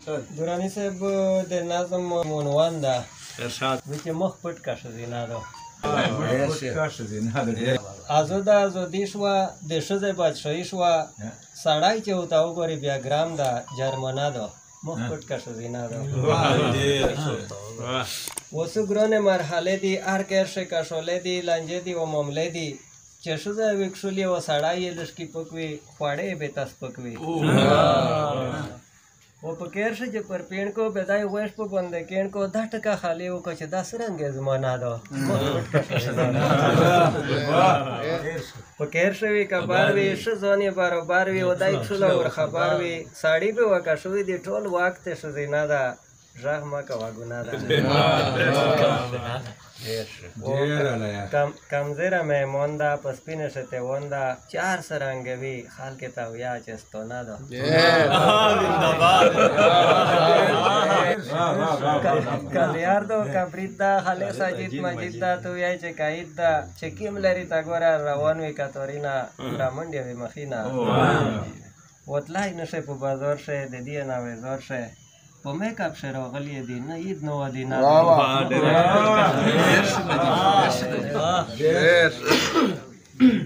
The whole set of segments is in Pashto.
درانی صاحب د نظم عنوان ده ارشاد چې مخ پټ کا ښځینه ده آزاده ازادي شوه د ښځې بادشاهي شوه سړی چې ورته وګوري بیا ګرام ده جرمنه ده مخ پټ کا ښځینه ده اوس ګرانې مرحلې دي هر کیرشه کشولې دي لانجې دي و معاملې دي چې ښځه وي کښلې و سړی یې لږکي پک وي خواړې یې بېته سپک وي و په کیرشه چې پر پیڼ کو بدای ویش په بنده کیڼ کو دا ټکه خالي وکړه چې دا څرنګه زمانه ده په کیرشه وي کبار وي ښه ځان یې برابر وي و دای کښله ورخبر وي سړي به وکه شوي دي ټول واک ته ښځینه ده غږ مه کوه ګناه ده کمزیره میمون ده په سپینه شتیون ده چې هر څرنګه وي خلکې ته ویا چې ستونه ده کلیار ده کبریت ده خالق ساجد مجید ده تو ویای چې کاید ده چې کیم لري ته ګوره روان وي کتورینه رامنډې وي مخینه وتلای نشئ په بازار شئ د دې نه وزار شئ په میک اپ شه راغلی دي نه عید نه ودی نه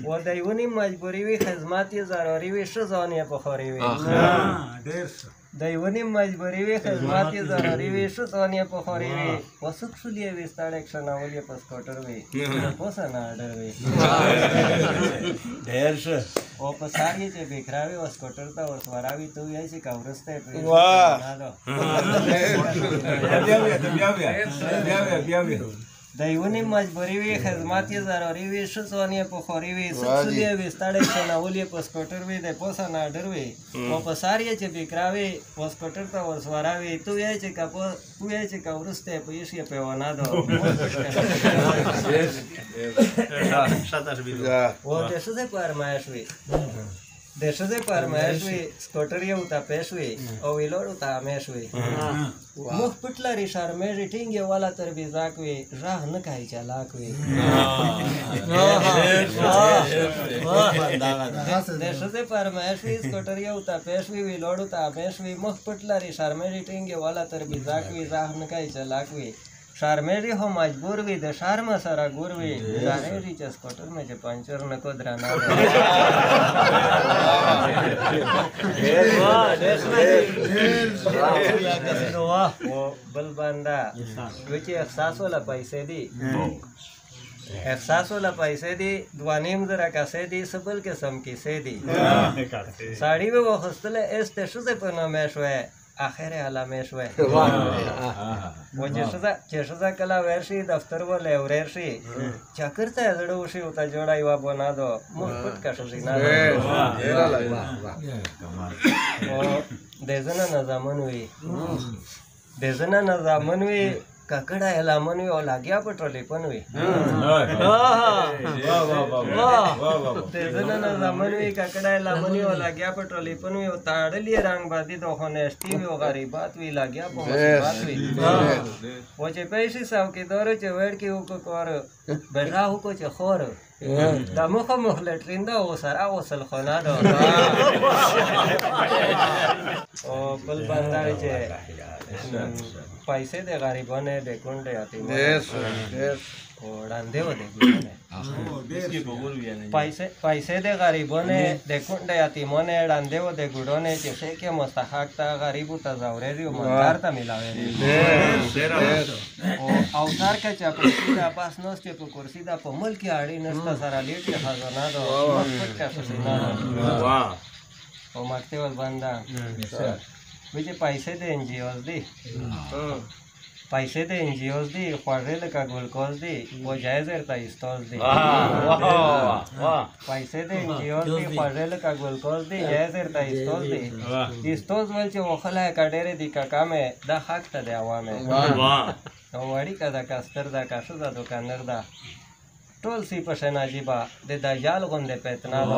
و د یونې مجبوري وي خدمات یې ضروري وي ښه ځان یې پخوري وي د یونې مجبوري وي خدمات یې ضروري وي ښه ځان یې پخوري وي وسک شولې یې وي ستړی کښېنول یې په سکوټر وي پوسه نه اډر وي ډېر ښه او په سار یې چې بېکرا وي و سکوټر ته ورسوره وي ته وایې چې که وروسته یې پرېږدي د یونې مجبوري وي خدمات یې ضروري وي ښه ځان یې پخوري وي سک شولې یې وي ستړی کښېنول یې په سکوټر وي د پوسه نه اډر وي او په سار یې چې بېکرا وي و سکوټر ته ورسوره وي ته وایې چې که وروسته یې په ایښ یې پیونه ده و د ښځې په ارمایش وي د ښځې په ارمایش وي سکوټر یې ورته پیش وي او ویلوړ ورته همیش وي مخ پټ لري شرمېږي ټینګ یې والا تر بیزاک وي غږ نه کوي چالاک وي د ښځې په ارمایش وي سکوټر یې ورته پیش وي ویلوړ ورته همیش وي مخ پټ لري شرمېږي ټینګ یې والا تر بیزاک وي غږ نه کوي چالاک وي شرمېږي خو مجبور وي د شرمه سره ګور وي ډارېږي چې سکوټر مې چې پنچر نه کو درانه بل بنده وی چې احساس والا پیسې دي احساس والا پیسې دي 2.5 کسې دي څه بل قسم کیسې دي ساړي به واخیستله ایس د ښځې په نامې شوی آخر علامه شوی و چې ښځه کله ویر شي دفتر ولې وریر شي چکر ته یې زړه وشي ورته جوړه یوه بنا ده مخ پټ که ښځینه ده د زنه نظامن وي د زنه نظامن وي ککړه یې لامن وي او لاګیا په ټلیفون وي د زنه نظامن وي ککړه یې لامن وي او لاګیا په ټلیفون وي او تاړل یې رنګ بادي د خو نیشتي وي او غریبات وي لاګیا په مصیبات وي و چې پیسې څوکیدارو چې ویړ کې وکړو کار بېغا وکړو چې خور د مخه مخ لټرین ده او سره غسل خانه ده او بل بنده وي چې پیسې د غریبانو د کونډې یتیمانو او ړانده و د ګورانې پیسې د غریبانو د کونډې یتیمانو ړانده و د ګورانې چې ښې کې مستحق ته غریبو ته ځورېږي او مالدار ته میلاوېږي او سر که چاپلوسي ده بس ناست چې په کرسي ده په ملک کې اړې نشته سره لیټ یې خزانه ده مخ پټ که ښځینه ده او مکتب بنده وی چې پیسې د انجیوز دي پیسې د انجیوز دي خوږې لکه ګلکوز دي و جایز ورته ایستوز دي پیسې د انجیوز دي خوږې لکه ګلکوز دي جایز ورته ایستوز دي ایستوز ول چې وخله یې که ډېرې دي که کمې دا حق ته د عوامې او اړیکه ده که ستر ده که ښځه دوکاندر ده ټول سی په شان عجیبه د دجال غوندې پیتنا ده